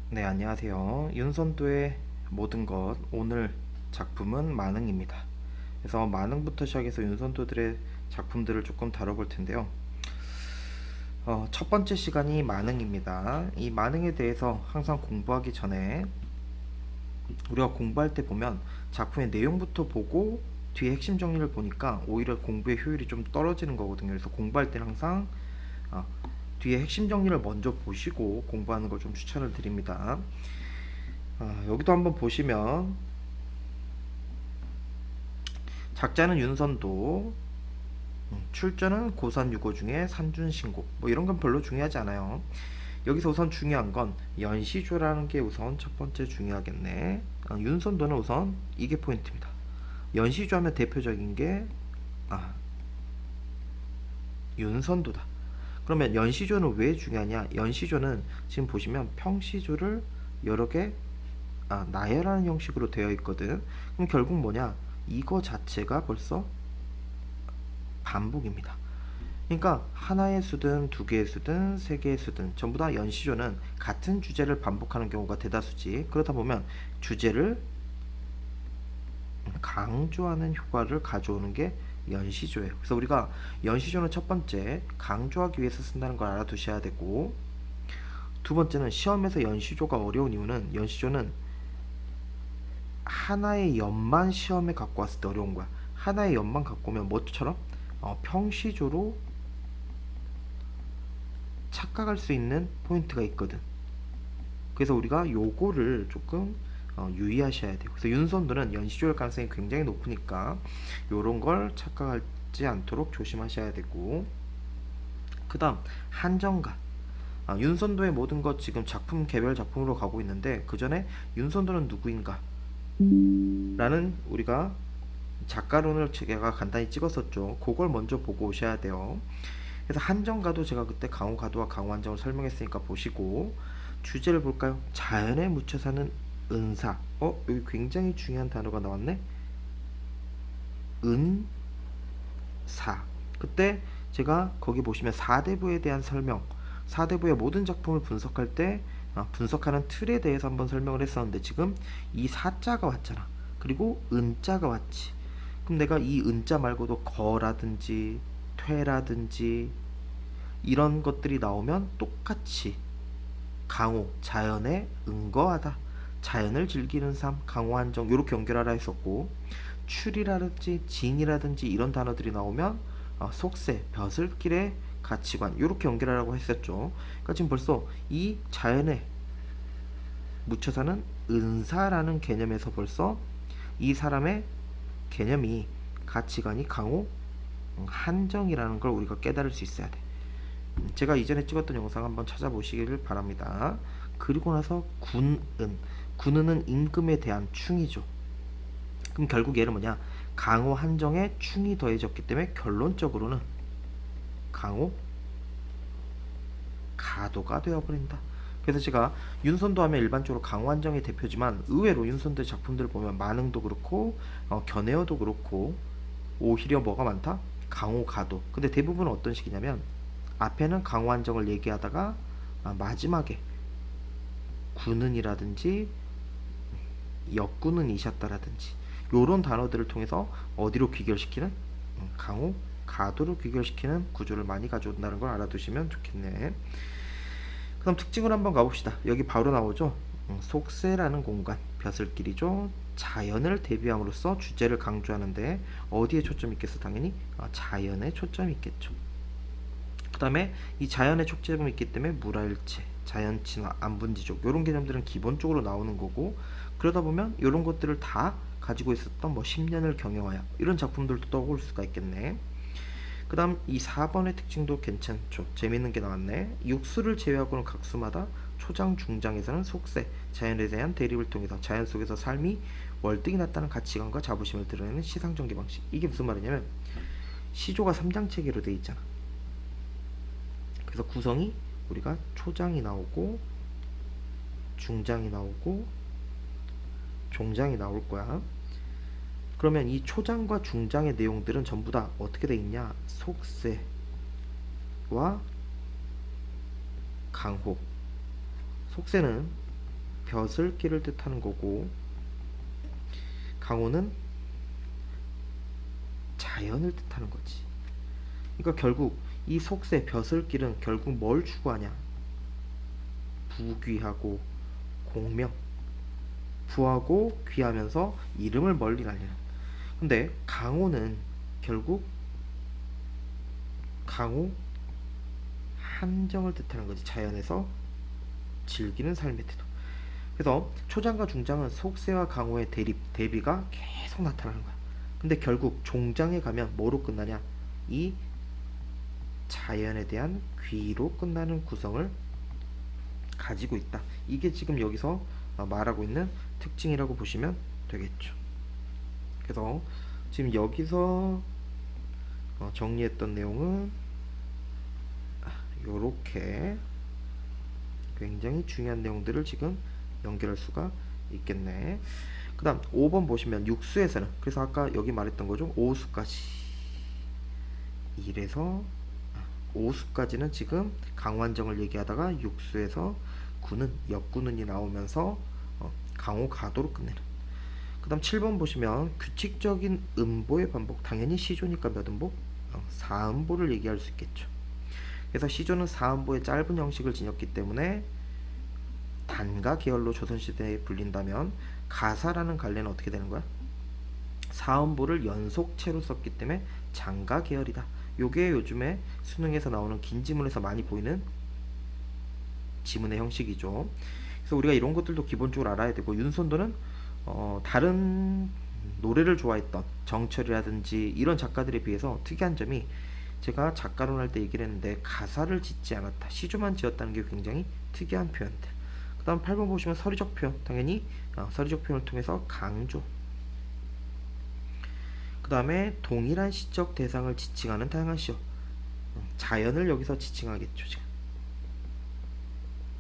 네, 안녕하세요. 윤선도의 모든 것. 오늘 작품은 만흥입니다. 그래서 만흥부터 시작해서 윤선도들의 작품들을 조금 다뤄볼 텐데요. 첫 번째 시간이 만흥입니다. 이 만흥에 대해서 항상 공부하기 전에 우리가 공부할 때 보면 작품의 내용부터 보고 뒤에 핵심 정리를 보니까 오히려 공부의 효율이 좀 떨어지는 거거든요. 그래서 공부할 때는 항상 어, 뒤에 핵심 정리를 먼저 보시고 공부하는 걸 좀 추천을 드립니다. 여기도 한번 보시면 작자는 윤선도, 출전은 고산 유고 중에 산준신고, 뭐 이런 건 별로 중요하지 않아요. 여기서 우선 중요한 건 연시조라는 게 우선 첫 번째 중요하겠네. 윤선도는 우선 이게 포인트입니다. 연시조 하면 대표적인 게 아, 윤선도다. 그러면 연시조는 왜 중요하냐? 연시조는 지금 보시면 평시조를 여러 개 나열하는 형식으로 되어 있거든. 그럼 결국 뭐냐? 이거 자체가 벌써 반복입니다. 그러니까 하나의 수든 두 개의 수든 세 개의 수든 전부 다 연시조는 같은 주제를 반복하는 경우가 대다수지. 그러다 보면 주제를 강조하는 효과를 가져오는 게 연시조예요. 그래서 우리가 연시조는 첫 번째 강조하기 위해서 쓴다는 걸 알아두셔야 되고, 두 번째는 시험에서 연시조가 어려운 이유는 연시조는 하나의 연만 시험에 갖고 왔을 때 어려운 거야. 하나의 연만 갖고 오면 뭐처럼 평시조로 착각할 수 있는 포인트가 있거든. 그래서 우리가 요거를 조금 유의하셔야 돼요. 그래서 윤선도는 연시조일 가능성이 굉장히 높으니까 요런 걸 착각하지 않도록 조심하셔야 되고, 그 다음 한정가. 윤선도의 모든 것 지금 작품 개별 작품으로 가고 있는데, 그 전에 윤선도는 누구인가 라는 우리가 작가론을 제가 간단히 찍었었죠. 그걸 먼저 보고 오셔야 돼요. 그래서 한정가도 제가 그때 강호가도와 강호한정을 설명했으니까 보시고, 주제를 볼까요? 자연에 묻혀 사는 은사. 여기 굉장히 중요한 단어가 나왔네. 은사. 그때 제가 거기 보시면 사대부에 대한 설명, 사대부의 모든 작품을 분석할 때 분석하는 틀에 대해서 한번 설명을 했었는데, 지금 이 사자가 왔잖아. 그리고 은자가 왔지. 그럼 내가 이 은자 말고도 거라든지 퇴라든지 이런 것들이 나오면 똑같이 강호, 자연에 은거하다, 자연을 즐기는 삶, 강호한정 이렇게 연결하라 했었고, 출이라든지 진이라든지 이런 단어들이 나오면 속세, 벼슬길의 가치관 이렇게 연결하라고 했었죠. 그러니까 지금 벌써 이 자연에 묻혀 사는 은사라는 개념에서 벌써 이 사람의 개념이 가치관이 강호, 한정이라는 걸 우리가 깨달을 수 있어야 돼. 제가 이전에 찍었던 영상 한번 찾아보시기를 바랍니다. 그리고 나서 군은, 군은은 임금에 대한 충이죠. 그럼 결국 얘는 뭐냐? 강호 한정에 충이 더해졌기 때문에 결론적으로는 강호 가도가 되어버린다. 그래서 제가 윤선도 하면 일반적으로 강호 한정이 대표지만, 의외로 윤선도의 작품들을 보면 만흥도 그렇고 견해어도 그렇고 오히려 뭐가 많다? 강호 가도. 근데 대부분은 어떤 식이냐면 앞에는 강호 한정을 얘기하다가 마지막에 군은이라든지 역군은이셨다라든지 요런 단어들을 통해서 어디로 귀결시키는, 강호 가도로 귀결시키는 구조를 많이 가져온다는 걸 알아두시면 좋겠네. 그럼 특징을 한번 가봅시다. 여기 바로 나오죠. 속세라는 공간, 벼슬길이죠. 자연을 대비함으로써 주제를 강조하는데 어디에 초점이 있겠어? 당연히 자연에 초점이 있겠죠. 그 다음에 이 자연에 촉점이 있기 때문에 물화일체, 자연친화, 안분지족 이런 개념들은 기본적으로 나오는 거고, 그러다 보면 이런 것들을 다 가지고 있었던 뭐 10년을 경영하여 이런 작품들도 떠올 수가 있겠네. 그 다음 이 4번의 특징도 괜찮죠. 재밌는 게 나왔네. 육수를 제외하고는 각 수마다 초장, 중장에서는 속세, 자연에 대한 대립을 통해서 자연 속에서 삶이 월등히 낫다는 가치관과 자부심을 드러내는 시상전개 방식. 이게 무슨 말이냐면 시조가 3장 체계로 돼 있잖아. 그래서 구성이 우리가 초장이 나오고 중장이 나오고 종장이 나올 거야. 그러면 이 초장과 중장의 내용들은 전부 다 어떻게 돼 있냐? 속세와 강호. 속세는 벼슬길을 뜻하는 거고, 강호는 자연을 뜻하는 거지. 그러니까 결국 이 속세 벼슬길은 결국 뭘 추구하냐? 부귀하고 공명, 부하고 귀하면서 이름을 멀리 날리는. 근데 강호는 결국 강호 한정을 뜻하는 거지. 자연에서 즐기는 삶의 태도. 그래서 초장과 중장은 속세와 강호의 대비가 계속 나타나는 거야. 근데 결국 종장에 가면 뭐로 끝나냐? 이 자연에 대한 귀로 끝나는 구성을 가지고 있다. 이게 지금 여기서 말하고 있는 특징이라고 보시면 되겠죠. 그래서 지금 여기서 정리했던 내용은 요렇게 굉장히 중요한 내용들을 지금 연결할 수가 있겠네. 그 다음 5번 보시면 육수에서는, 그래서 아까 여기 말했던 거죠. 5수까지 1에서 5수까지는 지금 강완정을 얘기하다가 육수에서 구는 역구는이 나오면서 강호 가도로 끝내는. 그 다음 7번 보시면 규칙적인 음보의 반복, 당연히 시조니까 몇 음보? 4음보를 얘기할 수 있겠죠. 그래서 시조는 4음보의 짧은 형식을 지녔기 때문에 단가 계열로 조선시대에 불린다면 가사라는 갈래는 어떻게 되는 거야? 4음보를 연속체로 썼기 때문에 장가 계열이다. 요게 요즘에 수능에서 나오는 긴 지문에서 많이 보이는 지문의 형식이죠. 그래서 우리가 이런 것들도 기본적으로 알아야 되고, 윤선도는 다른 노래를 좋아했던 정철이라든지 이런 작가들에 비해서 특이한 점이, 제가 작가론 할 때 얘기를 했는데 가사를 짓지 않았다. 시조만 지었다는 게 굉장히 특이한 표현들. 그 다음 8번 보시면 서리적 표현, 당연히 서리적 표현을 통해서 강조. 그 다음에 동일한 시적 대상을 지칭하는 다양한 시어. 자연을 여기서 지칭하겠죠. 지금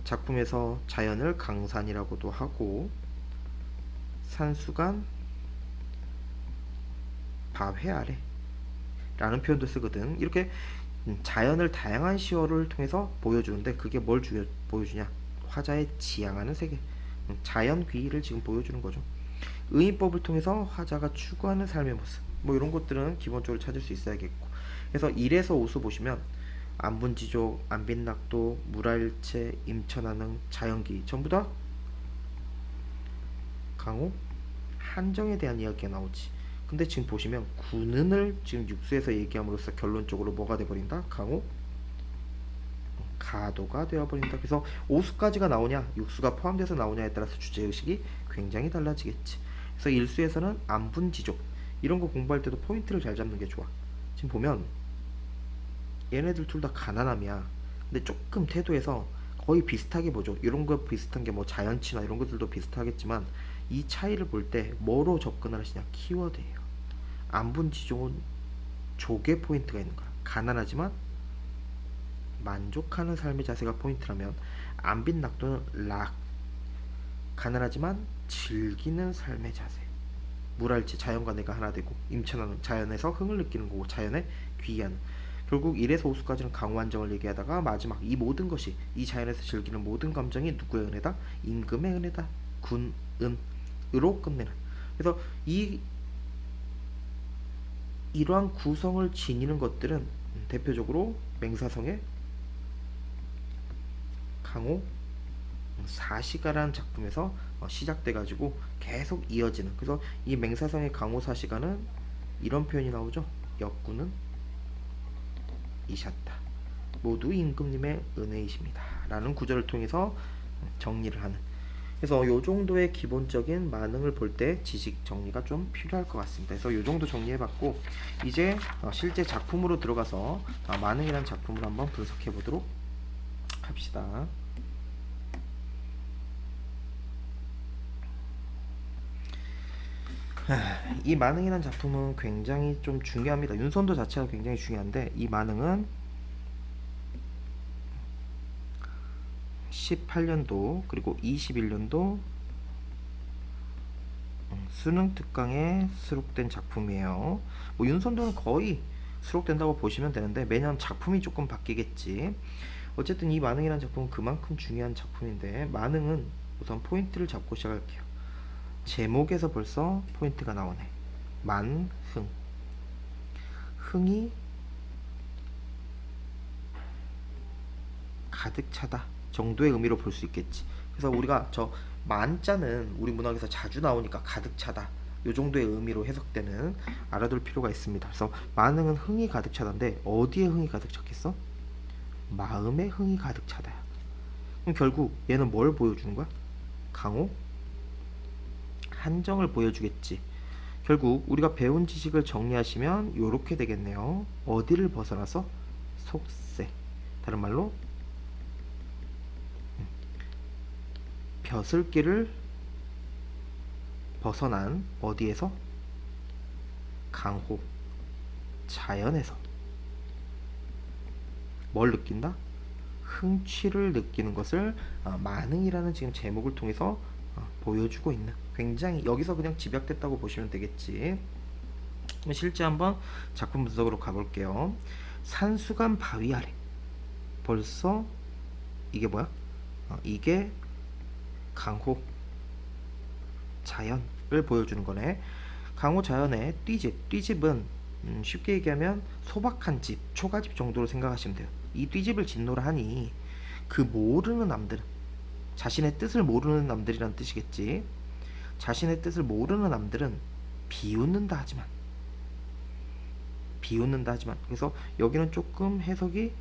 작품에서 자연을 강산이라고도 하고, 산수간 바회 아래 라는 표현도 쓰거든. 이렇게 자연을 다양한 시어를 통해서 보여주는데, 그게 뭘 보여주냐? 화자의 지향하는 세계, 자연 귀의를 지금 보여주는 거죠. 의인법을 통해서 화자가 추구하는 삶의 모습, 뭐 이런 것들은 기본적으로 찾을 수 있어야겠고. 그래서 1에서 5수 보시면 안분지족, 안빈낙도, 무라일체, 임천하능, 자연기 전부 다 강호 한정에 대한 이야기가 나오지. 근데 지금 보시면 군은을 지금 육수에서 얘기함으로써 결론적으로 뭐가 돼버린다? 강호 가도가 되어버린다. 그래서 5수까지가 나오냐, 육수가 포함돼서 나오냐에 따라서 주제의식이 굉장히 달라지겠지. 그래서 1수에서는 안분지족, 이런 거 공부할 때도 포인트를 잘 잡는 게 좋아. 지금 보면 얘네들 둘 다 가난함이야. 근데 조금 태도에서 거의 비슷하게 보죠. 이런 거 비슷한 게 뭐 자연치나 이런 것들도 비슷하겠지만, 이 차이를 볼 때 뭐로 접근을 하시냐? 키워드예요. 안분지족은 족의 포인트가 있는 거야. 가난하지만 만족하는 삶의 자세가 포인트라면, 안빈낙도는 락, 가난하지만 즐기는 삶의 자세. 무랄지 자연과 내가 하나 되고, 임천하는 자연에서 흥을 느끼는 거고, 자연에 귀의하는. 결국 1에서 5수까지는 강완정을 얘기하다가 마지막 이 모든 것이, 이 자연에서 즐기는 모든 감정이 누구의 은혜다? 임금의 은혜다. 군은으로 끝내는. 그래서 이러한 구성을 지니는 것들은 대표적으로 맹사성의 강호 사시가라는 작품에서 시작돼 가지고 계속 이어지는. 그래서 이 맹사성의 강호 사시가는 이런 표현이 나오죠. 역군은 이셨다. 모두 임금님의 은혜이십니다. 라는 구절을 통해서 정리를 하는. 그래서 요 정도의 기본적인 만응을 볼 때 지식 정리가 좀 필요할 것 같습니다. 그래서 요 정도 정리해봤고, 이제 실제 작품으로 들어가서 만응이라는 작품을 한번 분석해 보도록 합시다. 이 만응이라는 작품은 굉장히 좀 중요합니다. 윤선도 자체가 굉장히 중요한데, 이 만응은 18년도 그리고 21년도 수능 특강에 수록된 작품이에요. 뭐 윤선도는 거의 수록된다고 보시면 되는데, 매년 작품이 조금 바뀌겠지. 어쨌든 이 만응이라는 작품은 그만큼 중요한 작품인데, 만응은 우선 포인트를 잡고 시작할게요. 제목에서 벌써 포인트가 나오네. 만흥. 흥이 가득 차다 정도의 의미로 볼 수 있겠지. 그래서 우리가 저 만자는 우리 문학에서 자주 나오니까 가득 차다 요 정도의 의미로 해석되는 알아둘 필요가 있습니다. 그래서 만흥은 흥이 가득 차다인데 어디에 흥이 가득 찼겠어? 마음에 흥이 가득 차다야. 그럼 결국 얘는 뭘 보여주는 거야? 강호? 한정을 보여주겠지. 결국 우리가 배운 지식을 정리하시면 이렇게 되겠네요. 어디를 벗어나서? 속세. 다른 말로 벼슬길을 벗어난 어디에서? 강호, 자연에서. 뭘 느낀다? 흥취를 느끼는 것을 만흥이라는 지금 제목을 통해서 보여주고 있는, 굉장히 여기서 그냥 집약됐다고 보시면 되겠지. 그럼 실제 한번 작품 분석으로 가볼게요. 산수간 바위 아래. 벌써 이게 뭐야? 이게 강호, 자연을 보여주는 거네. 강호 자연의 띠집. 띠집은 쉽게 얘기하면 소박한 집, 초가집 정도로 생각하시면 돼요. 이 띠집을 짓노라 하니 그 모르는 남들, 자신의 뜻을 모르는 남들이란 뜻이겠지. 자신의 뜻을 모르는 남들은 비웃는다 하지만 그래서 여기는 조금 해석이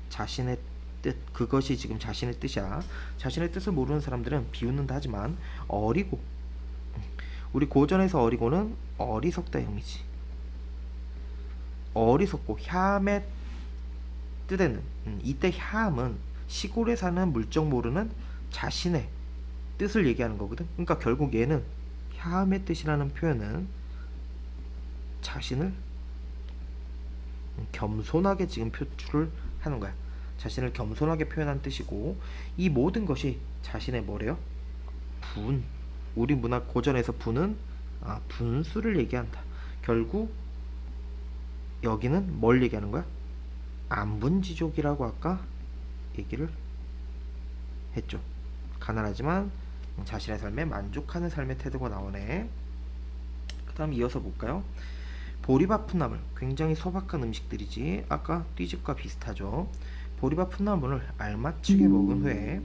자신의 뜻, 그것이 지금 자신의 뜻이야. 자신의 뜻을 모르는 사람들은 비웃는다 하지만 어리고, 우리 고전에서 어리고는 어리석다 의미지. 어리석고 혐의 뜻에는 이때 혐은 시골에 사는 물정 모르는 자신의 뜻을 얘기하는 거거든. 그러니까 결국 얘는 혐의 뜻이라는 표현은 자신을 겸손하게 지금 표출을 하는 거야. 자신을 겸손하게 표현한 뜻이고, 이 모든 것이 자신의 뭐래요? 분. 우리 문학 고전에서 분은 분수를 얘기한다. 결국 여기는 뭘 얘기하는 거야? 안분지족이라고 아까 얘기를 했죠. 가난하지만 자신의 삶에 만족하는 삶의 태도가 나오네. 그 다음 이어서 볼까요? 보리밥 푼나물, 굉장히 소박한 음식들이지. 아까 띠집과 비슷하죠. 보리밥 푼나물을 알맞추게 먹은 후에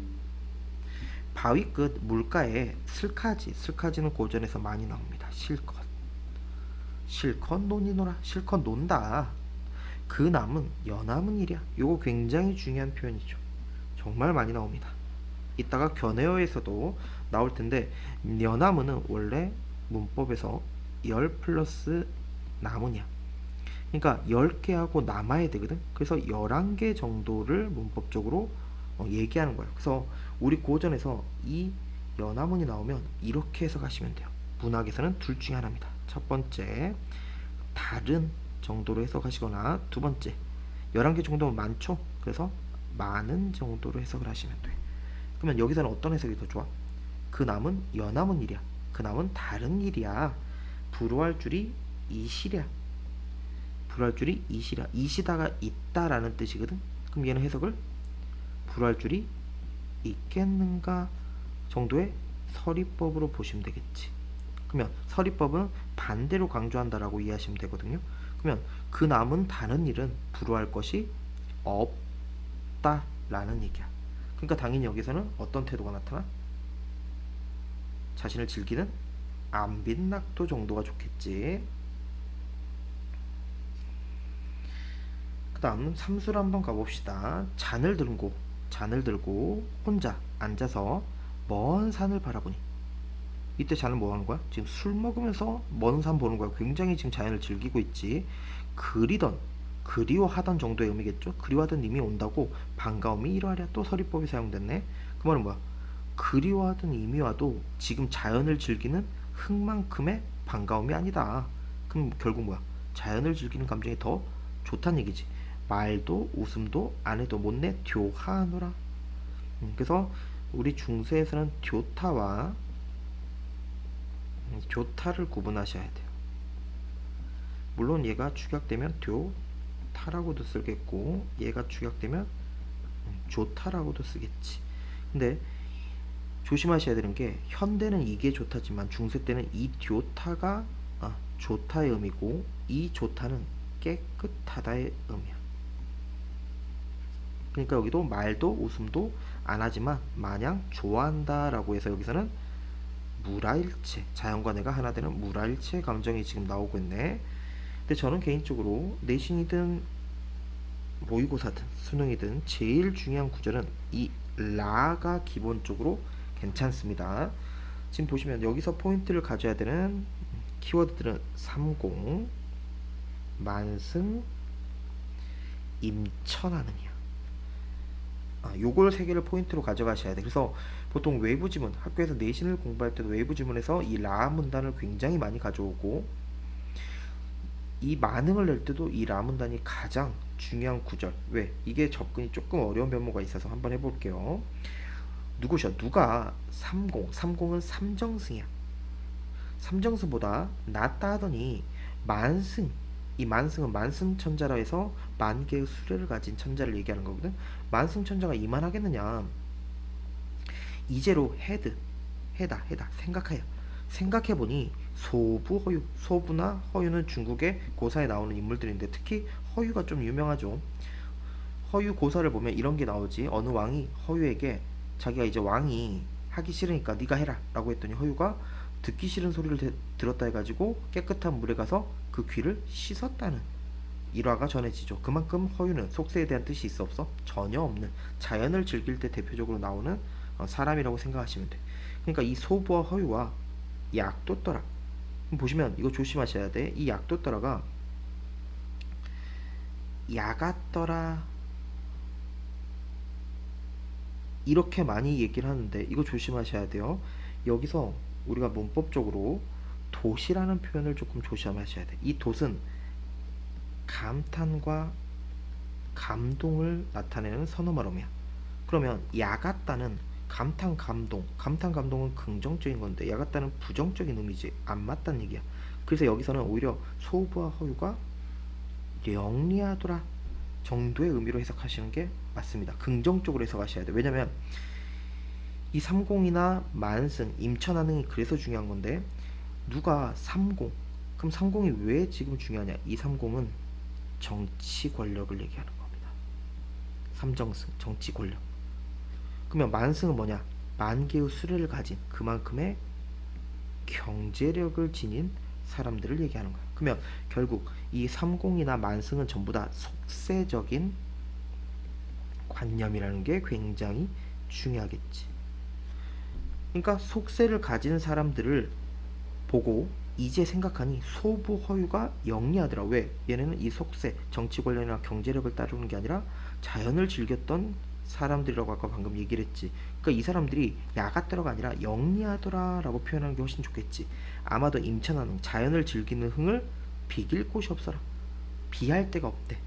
바위 끝 물가에 슬카지는 고전에서 많이 나옵니다. 실컷 논이노라. 실컷 논다. 그 남은 여남은 일이야. 요거 굉장히 중요한 표현이죠. 정말 많이 나옵니다. 이따가 견해어에서도 나올 텐데, 여남은은 원래 문법에서 열 플러스 남은이야. 그러니까 10개 하고 남아야 되거든. 그래서 11개 정도를 문법적으로 얘기하는 거예요. 그래서 우리 고전에서 이 연화문이 나오면 이렇게 해석하시면 돼요. 문학에서는 둘 중에 하나입니다. 첫 번째, 다른 정도로 해석하시거나, 두 번째, 11개 정도면 많죠? 그래서 많은 정도로 해석을 하시면 돼. 그러면 여기서는 어떤 해석이 더 좋아? 그 남은 연함은 일이야. 그 남은 다른 일이야. 불호할 줄이 이시랴. 불호할 줄이 이시랴. 이시다가 있다라는 뜻이거든. 그럼 얘는 해석을 불호할 줄이 있겠는가 정도의 서리법으로 보시면 되겠지. 그러면 서리법은 반대로 강조한다라고 이해하시면 되거든요. 그러면 그 남은 다른 일은 불호할 것이 없다라는 얘기야. 그러니까 당연히 여기서는 어떤 태도가 나타나? 자신을 즐기는 안빈낙도 정도가 좋겠지. 그 다음 삼수를 한번 가봅시다. 잔을 들고 혼자 앉아서 먼 산을 바라보니. 이때 잔을 뭐 하는 거야? 지금 술 먹으면서 먼 산 보는 거야. 굉장히 지금 자연을 즐기고 있지. 그리워하던 정도의 의미겠죠. 그리워하던 님이 온다고 반가움이 이러하랴. 또 서리법이 사용됐네. 그 말은 뭐야? 그리워하던 이미 와도 지금 자연을 즐기는 흥만큼의 반가움이 아니다. 그럼 결국 뭐야? 자연을 즐기는 감정이 더 좋다는 얘기지. 말도 웃음도 안 해도 못내 듀하노라. 그래서 우리 중세에서는 듀타와 듀타를 구분하셔야 돼요. 물론 얘가 축약되면 듀타라고도 쓰겠고, 얘가 축약되면 조타라고도 쓰겠지. 근데 조심하셔야 되는 게 현대는 이게 좋다지만 중세 때는 이 좋다가 좋다의 의미고 이 좋다는 깨끗하다의 의미야. 그러니까 여기도 말도 웃음도 안 하지만 마냥 좋아한다라고 해서 여기서는 무라일체, 자연과 내가 하나 되는 무라일체 감정이 지금 나오고 있네. 근데 저는 개인적으로 내신이든 모의고사든 수능이든 제일 중요한 구절은 이 라가 기본적으로 괜찮습니다. 지금 보시면 여기서 포인트를 가져야 되는 키워드들은 삼공, 만승, 임천하는이야. 요걸 세 개를 포인트로 가져가셔야 돼. 그래서 보통 외부 지문, 학교에서 내신을 공부할 때도 외부 지문에서 이 라 문단을 굉장히 많이 가져오고 이 만흥을 낼 때도 이 라 문단이 가장 중요한 구절. 왜? 이게 접근이 조금 어려운 면모가 있어서 한번 해볼게요. 누가 삼공은 삼정승이야. 삼정승보다 낫다 하더니 만승, 이 만승은 만승천자라 해서 만개의 수레를 가진 천자를 얘기하는 거거든. 만승천자가 이만하겠느냐. 이제로 해다 생각해보니 소부, 허유, 소부나 허유는 중국의 고사에 나오는 인물들인데 특히 허유가 좀 유명하죠. 허유 고사를 보면 이런 게 나오지. 어느 왕이 허유에게 자기가 이제 왕이 하기 싫으니까 네가 해라 라고 했더니 허유가 듣기 싫은 소리를 들었다 해가지고 깨끗한 물에 가서 그 귀를 씻었다는 일화가 전해지죠. 그만큼 허유는 속세에 대한 뜻이 있어 없어? 전혀 없는, 자연을 즐길 때 대표적으로 나오는 사람이라고 생각하시면 돼. 그러니까 이 소부와 허유와 약도떠라, 보시면 이거 조심하셔야 돼. 이 약도떠라가 야갔더라 이렇게 많이 얘기를 하는데 이거 조심하셔야 돼요. 여기서 우리가 문법적으로 돛이라는 표현을 조금 조심하셔야 돼. 이 돛은 감탄과 감동을 나타내는 선어말음이야. 그러면 야같다는 감탄 감동은 긍정적인 건데 야같다는 부정적인 의미지. 안 맞다는 얘기야. 그래서 여기서는 오히려 소부와 허유가 영리하더라 정도의 의미로 해석하시는 게 맞습니다. 긍정적으로 해석하셔야 돼. 왜냐면 이 삼공이나 만승, 임천하능이 그래서 중요한 건데 누가 삼공, 그럼 삼공이 왜 지금 중요하냐. 이 삼공은 정치 권력을 얘기하는 겁니다. 삼정승, 정치 권력. 그러면 만승은 뭐냐? 만개의 수레를 가진 그만큼의 경제력을 지닌 사람들을 얘기하는 거야. 그러면 결국 이 삼공이나 만승은 전부 다 속세적인 관념이라는 게 굉장히 중요하겠지. 그러니까 속세를 가진 사람들을 보고 이제 생각하니 소부 허유가 영리하더라. 왜? 얘네는 이 속세, 정치 권력이나 경제력을 따르는 게 아니라 자연을 즐겼던 사람들이라고 아까 방금 얘기를 했지. 그러니까 이 사람들이 야같더라가 아니라 영리하더라 라고 표현하는 게 훨씬 좋겠지. 아마도 임천하는 자연을 즐기는 흥을 비길 곳이 없어라. 비할 데가 없대.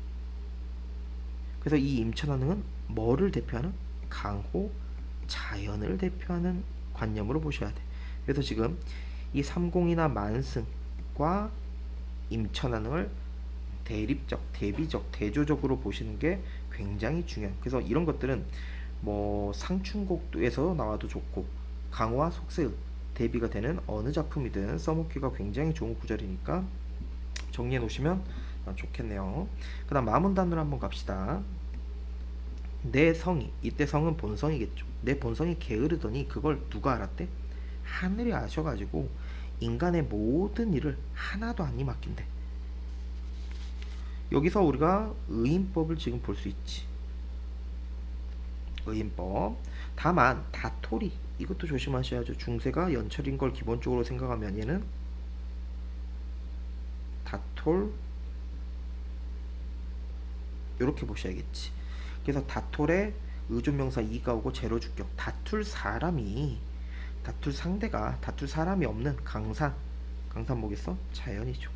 그래서 이 임천하능은 뭐를 대표하는? 강호, 자연을 대표하는 관념으로 보셔야 돼. 그래서 지금 이 삼공이나 만승과 임천하능을 대립적, 대비적, 대조적으로 보시는 게 굉장히 중요해요. 그래서 이런 것들은 뭐 상충곡에서 나와도 좋고 강호와 속세의 대비가 되는 어느 작품이든 써먹기가 굉장히 좋은 구절이니까 정리해 놓으시면 좋겠네요. 그 다음 마문단으로 한번 갑시다. 내 성이, 이때 성은 본성이겠죠. 내 본성이 게으르더니 그걸 누가 알았대? 하늘이 아셔가지고 인간의 모든 일을 하나도 안 맡긴대. 여기서 우리가 의인법을 지금 볼 수 있지. 의인법. 다만 다토리 이것도 조심하셔야죠. 중세가 연철인 걸 기본적으로 생각하면 얘는 다톨 이렇게 보셔야겠지. 그래서 다톨에 의존명사 이가 오고 제로 주격. 다툴 사람이, 다툴 상대가, 다툴 사람이 없는 강산. 강산 뭐겠어? 자연이죠.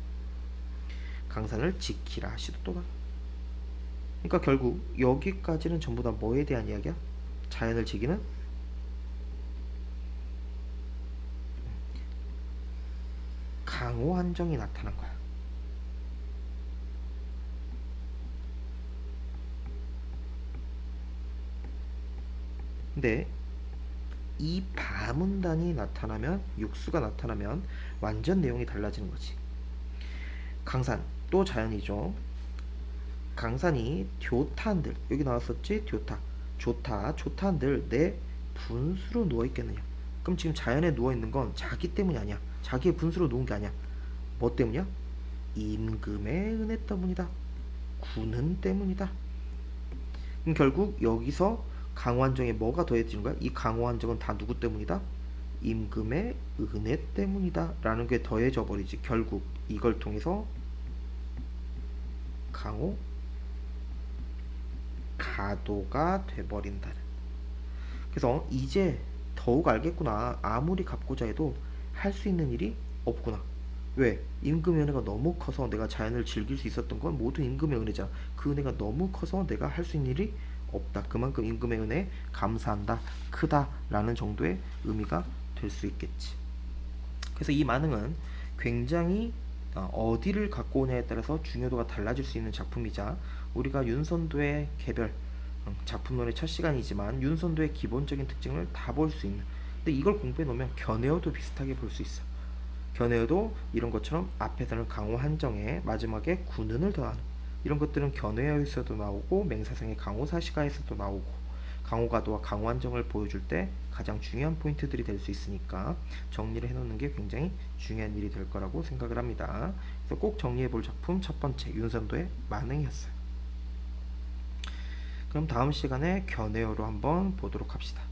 강산을 지키라 시도또다. 그러니까 결국 여기까지는 전부 다 뭐에 대한 이야기야? 자연을 지키는 강호 한정이 나타난 거야. 근데 이 바문단이 나타나면, 육수가 나타나면 완전 내용이 달라지는 거지. 강산 또 자연이죠. 강산이 교타한들, 여기 나왔었지? 교타, 조타한들 내 분수로 누워 있겠느냐? 그럼 지금 자연에 누워 있는 건 자기 때문이 아니야. 자기의 분수로 누운 게 아니야. 뭐 때문이야? 임금의 은혜 때문이다. 군은 때문이다. 그럼 결국 여기서 강호한정에 뭐가 더해지는 거야? 이 강호한정은 다 누구 때문이다? 임금의 은혜 때문이다 라는 게 더해져 버리지. 결국 이걸 통해서 강호 가도가 돼버린다는. 그래서 이제 더욱 알겠구나. 아무리 갚고자 해도 할 수 있는 일이 없구나. 왜? 임금의 은혜가 너무 커서 내가 자연을 즐길 수 있었던 건 모두 임금의 은혜잖아. 그 은혜가 너무 커서 내가 할 수 있는 일이 없다. 그만큼 임금의 은혜에 감사한다. 크다. 라는 정도의 의미가 될 수 있겠지. 그래서 이 만흥은 굉장히 어디를 갖고 오냐에 따라서 중요도가 달라질 수 있는 작품이자, 우리가 윤선도의 개별 작품론의 첫 시간이지만 윤선도의 기본적인 특징을 다 볼 수 있는, 근데 이걸 공부해 놓으면 견해어도 비슷하게 볼 수 있어. 견해어도 이런 것처럼 앞에서는 강호 한정에 마지막에 군은을 더하는, 이런 것들은 견해어에서도 나오고 맹사성의 강호사시가에서도 나오고, 강호가도와 강호한정을 보여줄 때 가장 중요한 포인트들이 될 수 있으니까 정리를 해놓는 게 굉장히 중요한 일이 될 거라고 생각을 합니다. 그래서 꼭 정리해 볼 작품 첫 번째, 윤선도의 만행이었어요. 그럼 다음 시간에 견해어로 한번 보도록 합시다.